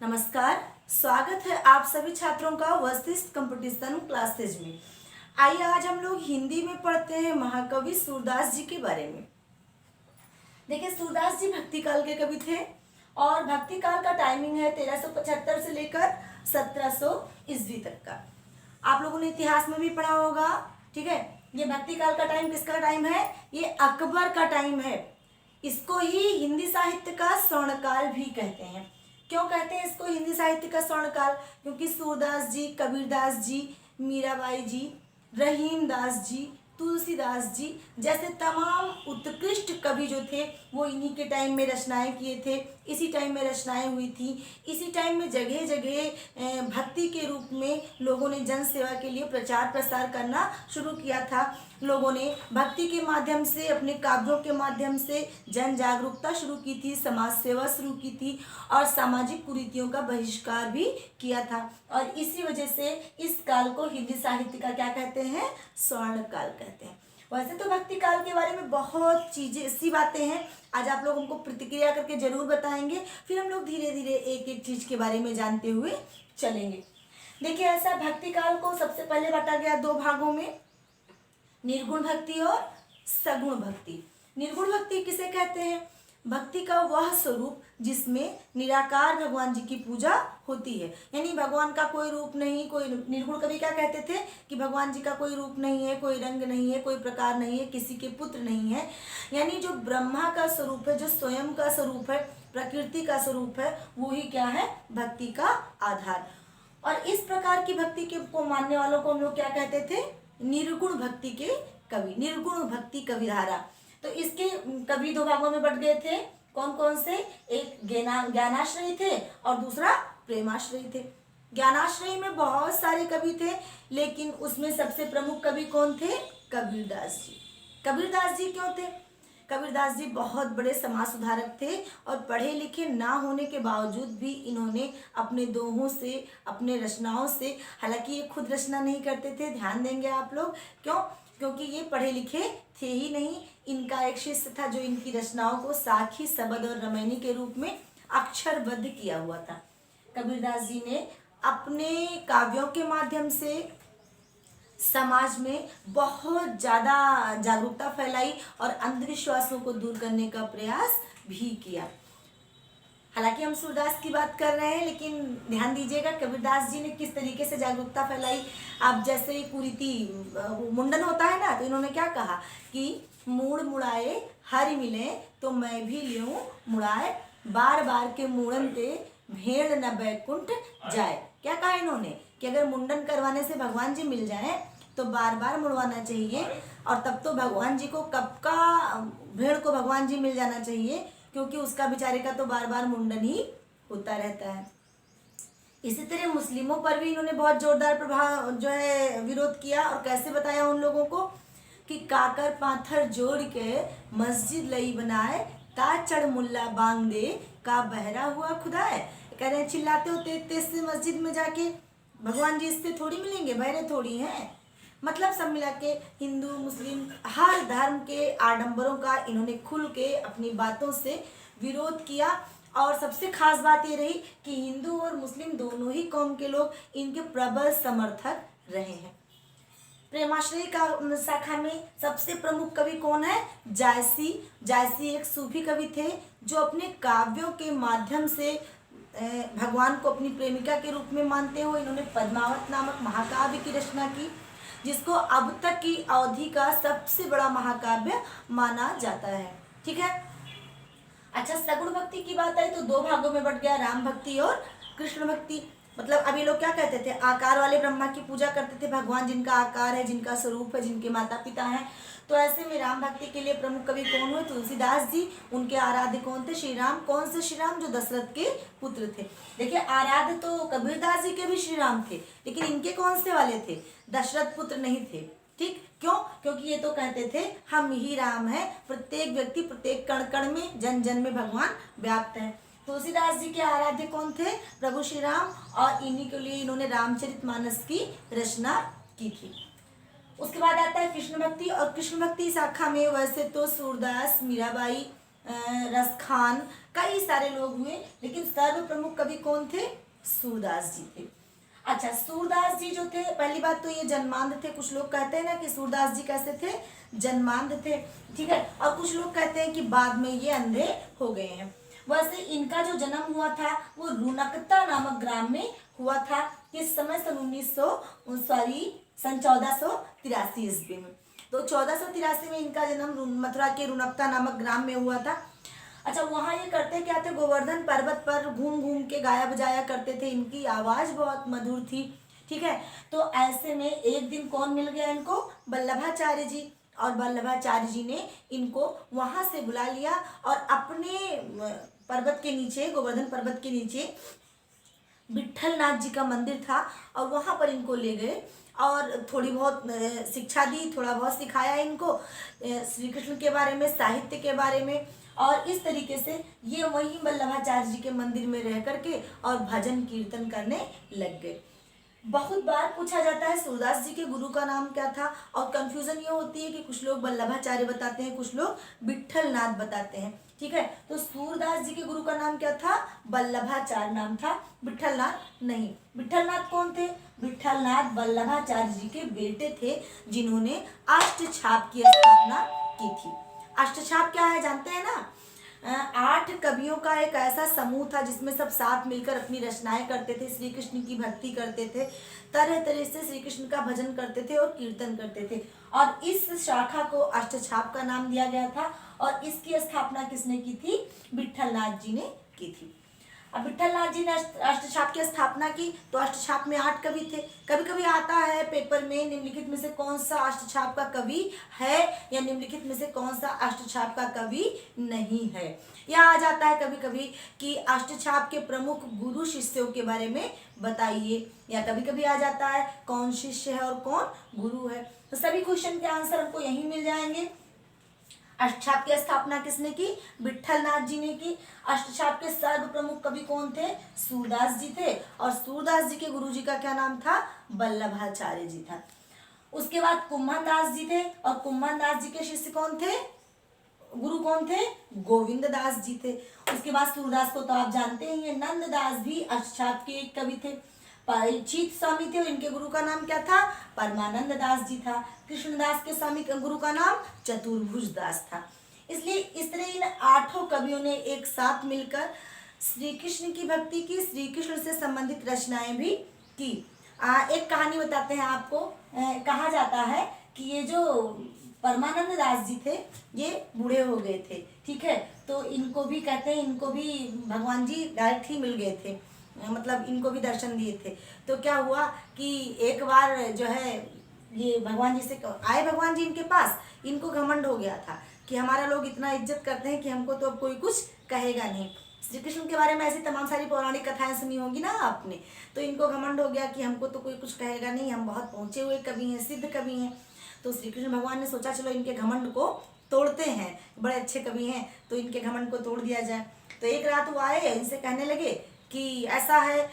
नमस्कार। स्वागत है आप सभी छात्रों का वशिष्ठ कंपटीशन क्लासेज में। आइए आज हम लोग हिंदी में पढ़ते हैं महाकवि सूरदास जी के बारे में। देखिए, सूरदास जी भक्ति काल के कवि थे और भक्ति काल का टाइमिंग है 1375 से लेकर 1700 ईस्वी तक का। आप लोगों ने इतिहास में भी पढ़ा होगा, ठीक है। ये भक्ति काल का टाइम किसका टाइम है? ये अकबर का टाइम है। इसको ही हिंदी साहित्य का स्वर्णकाल भी कहते हैं। क्यों कहते हैं इसको हिंदी साहित्य का स्वर्णकाल? क्योंकि सूरदास जी, कबीरदास जी, मीराबाई जी, रहीमदास जी, तुलसीदास जी जैसे तमाम उत्कृष्ट कवि जो थे वो इन्हीं के टाइम में रचनाएं किए थे। इसी टाइम में रचनाएं हुई थी। इसी टाइम में जगह जगह भक्ति के रूप में लोगों ने जन सेवा के लिए प्रचार प्रसार करना शुरू किया था। लोगों ने भक्ति के माध्यम से, अपने काव्यों के माध्यम से जन जागरूकता शुरू की थी, समाज सेवा शुरू की थी और सामाजिक कुरीतियों का बहिष्कार भी किया था। और इसी वजह से इस काल को हिंदी साहित्य का क्या कहते हैं? स्वर्ण काल कहते हैं। वैसे तो भक्ति काल के बारे में बहुत चीजें, ऐसी बातें हैं, आज आप लोग हमको प्रतिक्रिया करके जरूर बताएंगे। फिर हम लोग धीरे धीरे एक एक चीज के बारे में जानते हुए चलेंगे। देखिए, ऐसा भक्ति काल को सबसे पहले बांटा गया दो भागों में, निर्गुण भक्ति और सगुण भक्ति। निर्गुण भक्ति किसे कहते हैं? भक्ति का वह स्वरूप जिसमें निराकार भगवान जी की पूजा होती है, यानी भगवान का कोई रूप नहीं, कोई। निर्गुण कवि क्या कहते थे कि भगवान जी का कोई रूप नहीं है, कोई रंग नहीं है, कोई प्रकार नहीं है, किसी के पुत्र नहीं है। यानी जो ब्रह्मा का स्वरूप है, जो स्वयं का स्वरूप है, प्रकृति का स्वरूप है, वो ही क्या है? भक्ति का आधार। और इस प्रकार की भक्ति के को मानने वालों को हम लोग क्या कहते थे? निर्गुण भक्ति के कवि, निर्गुण भक्ति कविधारा। तो इसके कवि दो भागों में बट गए थे। कौन कौन से? एक ज्ञानाश्रयी थे और दूसरा प्रेमाश्रयी थे। ज्ञानाश्रयी में बहुत सारे कवि थे, लेकिन उसमें सबसे प्रमुख कवि कौन थे? कबीरदास जी। कबीरदास जी क्यों थे? कबीरदास जी बहुत बड़े समाज सुधारक थे और पढ़े लिखे ना होने के बावजूद भी इन्होंने अपने दोहों से, अपने रचनाओं से, हालांकि ये खुद रचना नहीं करते थे, ध्यान देंगे आप लोग, क्यों? क्योंकि ये पढ़े लिखे थे ही नहीं। इनका एक शिष्य था जो इनकी रचनाओं को साखी, सबद और रमैनी के रूप में अक्षरबद्ध किया हुआ था। कबीरदास जी ने अपने काव्यों के माध्यम से समाज में बहुत ज़्यादा जागरूकता फैलाई और अंधविश्वासों को दूर करने का प्रयास भी किया। हालांकि हम सूरदास की बात कर रहे हैं, लेकिन ध्यान दीजिएगा कबीरदास जी ने किस तरीके से जागरूकता फैलाई। आप जैसे ही कुरीति मुंडन होता है ना, तो इन्होंने क्या कहा कि मूड़ मुड़ाए हरि मिले तो मैं भी लियूं मुड़ाए, बार बार के मुड़न ते भेड़ न बैकुंठ जाए। क्या कहा इन्होंने कि अगर मुंडन करवाने से भगवान जी मिल जाए तो बार बार मुड़वाना चाहिए, और तब तो भगवान जी को, कब का भेड़ को भगवान जी मिल जाना चाहिए, क्योंकि उसका बेचारे का तो बार बार मुंडन ही होता रहता है। इसी तरह मुस्लिमों पर भी इन्होंने बहुत जोरदार प्रभाव जो है विरोध किया। और कैसे बताया उन लोगों को कि काकर पाथर जोड़ के मस्जिद लई बनाए, ता चढ़ मुल्ला बांग दे का बहरा हुआ खुदा है। कह रहे हैं चिल्लाते हो तेज तेज से मस्जिद में जाके, भगवान जी इससे थोड़ी मिलेंगे, बहरे थोड़ी हैं। मतलब सब मिला के हिंदू मुस्लिम हर धर्म के आडंबरों का इन्होंने खुल के अपनी बातों से विरोध किया। और सबसे खास बात ये रही कि हिंदू और मुस्लिम दोनों ही कौम के लोग इनके प्रबल समर्थक रहे हैं। प्रेमाश्रयी का शाखा में सबसे प्रमुख कवि कौन है? जायसी। जायसी एक सूफी कवि थे जो अपने काव्यों के माध्यम से भगवान को अपनी प्रेमिका के रूप में मानते हुए इन्होंने पद्मावत नामक महाकाव्य की रचना की, जिसको अब तक की अवधि का सबसे बड़ा महाकाव्य माना जाता है। ठीक है। अच्छा, सगुण भक्ति की बात आई तो दो भागों में बट गया, राम भक्ति और कृष्ण भक्ति। मतलब अभी लोग क्या कहते थे? आकार वाले ब्रह्मा की पूजा करते थे, भगवान जिनका आकार है, जिनका स्वरूप है, जिनके माता पिता हैं। तो ऐसे में राम भक्ति के लिए प्रमुख कवि कौन हुए? तुलसीदास जी। उनके आराध्य कौन थे? श्री राम। कौन से श्री राम? जो दशरथ के पुत्र थे। देखिए, आराध्य तो कबीरदास जी के भी श्री राम थे, लेकिन इनके कौन से वाले थे? दशरथ पुत्र नहीं थे। ठीक, क्यों? क्योंकि ये तो कहते थे हम ही राम हैं, प्रत्येक व्यक्ति, प्रत्येक कण कण में, जन जन में भगवान व्याप्त है। तुलसीदास जी के आराध्य कौन थे? प्रभु श्री राम। और इन्हीं के लिए इन्होंने रामचरितमानस की रचना की थी। उसके बाद आता है कृष्ण भक्ति। और कृष्ण भक्ति शाखा में वैसे तो सूरदास, मीराबाई, रस खान, कई सारे लोग हुए, लेकिन सर्व प्रमुख कवि कौन थे? सूरदास जी थे। अच्छा, सूरदास जी जो थे, पहली बात तो ये जन्मांध थे। कुछ लोग कहते हैं ना कि सूरदास जी कैसे थे? जन्मांध थे, ठीक है। और कुछ लोग कहते हैं कि बाद में ये अंधे हो गए हैं। वैसे इनका जो जन्म हुआ था वो रुनकता नामक ग्राम में हुआ था। किस समय? सन 1483 ईस्वी में। तो 1483 में इनका जन्म मथुरा के रुनकता नामक ग्राम में हुआ था। अच्छा, वहाँ ये करते क्या थे? गोवर्धन पर्वत पर घूम घूम के गाया बजाया करते थे। इनकी आवाज बहुत मधुर थी, ठीक है। तो ऐसे में एक दिन कौन मिल गया इनको? वल्लभाचार्य जी। और वल्लभाचार्य जी ने इनको वहां से बुला लिया और अपने पर्वत के नीचे, गोवर्धन पर्वत के नीचे विट्ठलनाथ जी का मंदिर था और वहां पर इनको ले गए और थोड़ी बहुत शिक्षा दी, थोड़ा बहुत सिखाया इनको श्री कृष्ण के बारे में, साहित्य के बारे में। और इस तरीके से ये वहीं वल्लभाचार्य जी के मंदिर में रह करके और भजन कीर्तन करने लग गए। बहुत बार पूछा जाता है सूरदास जी के गुरु का नाम क्या था, और कंफ्यूजन ये होती है कि कुछ लोग वल्लभाचार्य बताते हैं, कुछ लोग विट्ठलनाथ बताते हैं, ठीक है। तो सूरदास जी के गुरु का नाम क्या था? वल्लभाचार्य नाम था, विट्ठलनाथ नहीं। विट्ठलनाथ कौन थे? विट्ठलनाथ वल्लभाचार्य जी के बेटे थे, जिन्होंने अष्टछाप की स्थापना की थी। अष्टछाप क्या है जानते हैं ना? 8 कवियों का एक ऐसा समूह था जिसमें सब साथ मिलकर अपनी रचनाएं करते थे, श्री कृष्ण की भक्ति करते थे, तरह तरह से श्री कृष्ण का भजन करते थे और कीर्तन करते थे। और इस शाखा को अष्टछाप का नाम दिया गया था। और इसकी स्थापना किसने की थी? विट्ठलनाथ जी ने की थी। अब विट्ठलनाथ जी ने अष्टछाप की स्थापना की तो अष्टछाप में 8 कवि थे। कभी कभी आता है पेपर में निम्नलिखित में से कौन सा अष्टछाप का कवि है या निम्नलिखित में से कौन सा अष्टछाप का कवि नहीं है। या आ जाता है कभी कभी कि अष्टछाप के प्रमुख गुरु शिष्यों के बारे में बताइए, या कभी कभी आ जाता है कौन शिष्य है और कौन गुरु है। तो सभी क्वेश्चन के आंसर हमको यही मिल जाएंगे। अष्टछाप की स्थापना किसने की? विट्ठलनाथ जी ने की। अष्टछाप के सर्व प्रमुख कवि कौन थे? सूरदास जी थे। और सूरदास जी के गुरु जी का क्या नाम था? वल्लभाचार्य जी था। उसके बाद कुम्भन दास जी थे, और कुम्भन दास जी के शिष्य कौन थे? गुरु कौन थे? गोविंद दास जी थे। उसके बाद सूरदास को तो आप जानते ही हैं। नंद दास भी अष्टछाप के एक कवि थे। परीक्षित स्वामी थे, इनके गुरु का नाम क्या था? परमानंद दास जी था। कृष्णदास के स्वामी का गुरु का नाम चतुर्भुज दास था। इसलिए इस तरह इन 8 कवियों ने एक साथ मिलकर श्री कृष्ण की भक्ति की, श्री कृष्ण से संबंधित रचनाएं भी की। एक कहानी बताते हैं आपको। कहा जाता है कि ये जो परमानंद दास जी थे ये बूढ़े हो गए थे, ठीक है। तो इनको भी कहते हैं, इनको भी भगवान जी डायरेक्ट ही मिल गए थे, मतलब इनको भी दर्शन दिए थे। तो क्या हुआ कि एक बार जो है ये भगवान जी से आए, भगवान जी इनके पास, इनको घमंड हो गया था कि हमारा लोग इतना इज्जत करते हैं कि हमको तो अब कोई कुछ कहेगा नहीं। श्री कृष्ण के बारे में ऐसी तमाम सारी पौराणिक कथाएं सुनी होंगी ना आपने। तो इनको घमंड हो गया कि हमको तो कोई कुछ कहेगा नहीं, हम बहुत पहुंचे हुए कवि हैं, सिद्ध कवि हैं। तो श्री कृष्ण भगवान ने सोचा चलो इनके घमंड को तोड़ते हैं, बड़े अच्छे कवि हैं तो इनके घमंड को तोड़ दिया जाए। तो एक रात वो आए, इनसे कहने लगे कि ऐसा है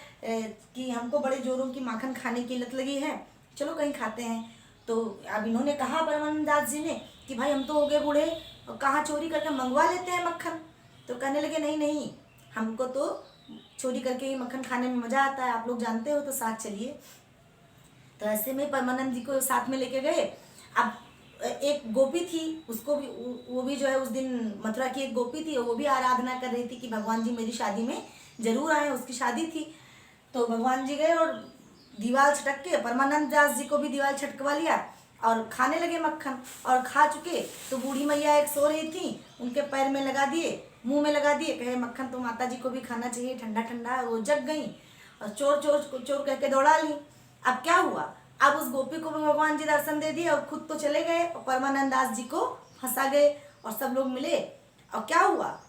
कि हमको बड़े जोरों की माखन खाने की लत लगी है, चलो कहीं खाते हैं। तो अब इन्होंने कहा परमानंद दास जी ने कि भाई हम तो हो गए बूढ़े, और कहाँ चोरी करके मंगवा लेते हैं मक्खन। तो कहने लगे नहीं नहीं, हमको तो चोरी करके ही मक्खन खाने में मज़ा आता है, आप लोग जानते हो, तो साथ चलिए। तो ऐसे में परमानंद जी को साथ में लेके गए। अब एक गोपी थी, उसको भी वो भी जो है उस दिन मथुरा की एक गोपी थी, वो भी आराधना कर रही थी कि भगवान जी मेरी शादी में जरूर आए, उसकी शादी थी। तो भगवान जी गए और दीवार छटक के परमानंद दास जी को भी दीवार छटकवा लिया और खाने लगे मक्खन। और खा चुके तो बूढ़ी मैया एक सो रही थी, उनके पैर में लगा दिए, मुंह में लगा दिए, कहे मक्खन तो माता जी को भी खाना चाहिए, ठंडा ठंडा है। वो जग गई और चोर चोर चोर कह के दौड़ा ली। अब क्या हुआ, अब उस गोपी को भी भगवान जी दर्शन दे दिए और खुद तो चले गए और परमानंद दास जी को फंसा गए और सब लोग मिले। और क्या हुआ,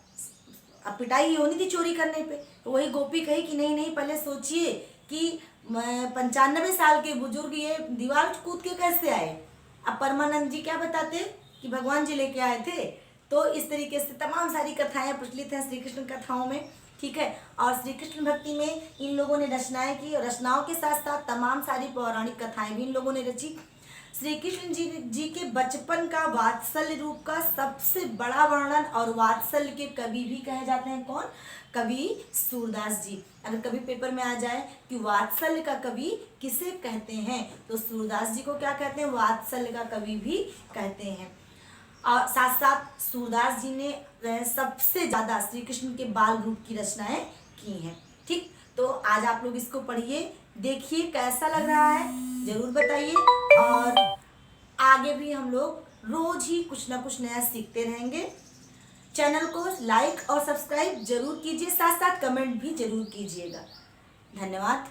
अब पिटाई ही होनी थी चोरी करने पे। तो वही गोपी कही कि नहीं नहीं, पहले सोचिए कि 95 साल के बुजुर्ग ये दीवार कूद के कैसे आए। अब परमानंद जी क्या बताते कि भगवान जी लेके आए थे। तो इस तरीके से तमाम सारी कथाएं प्रचलित हैं श्री कृष्ण कथाओं में, ठीक है। और श्री कृष्ण भक्ति में इन लोगों ने रचनाएं की, और रचनाओं के साथ साथ तमाम सारी पौराणिक कथाएं भी इन लोगों ने रची। श्री कृष्ण जी के बचपन का वात्सल्य रूप का सबसे बड़ा वर्णन और वात्सल्य के कवि भी कहे जाते हैं कौन? कवि सूरदास जी। अगर कभी पेपर में आ जाए कि वात्सल्य का कवि किसे कहते हैं, तो सूरदास जी को क्या कहते हैं? वात्सल्य का कवि भी कहते हैं। और साथ साथ सूरदास जी ने सबसे ज्यादा श्री कृष्ण के बाल रूप की रचनाएं की हैं। ठीक, तो आज आप लोग इसको पढ़िए, देखिए कैसा लग रहा है, जरूर बताइए। और आगे भी हम लोग रोज ही कुछ ना कुछ नया सीखते रहेंगे। चैनल को लाइक और सब्सक्राइब जरूर कीजिए, साथ साथ कमेंट भी जरूर कीजिएगा। धन्यवाद।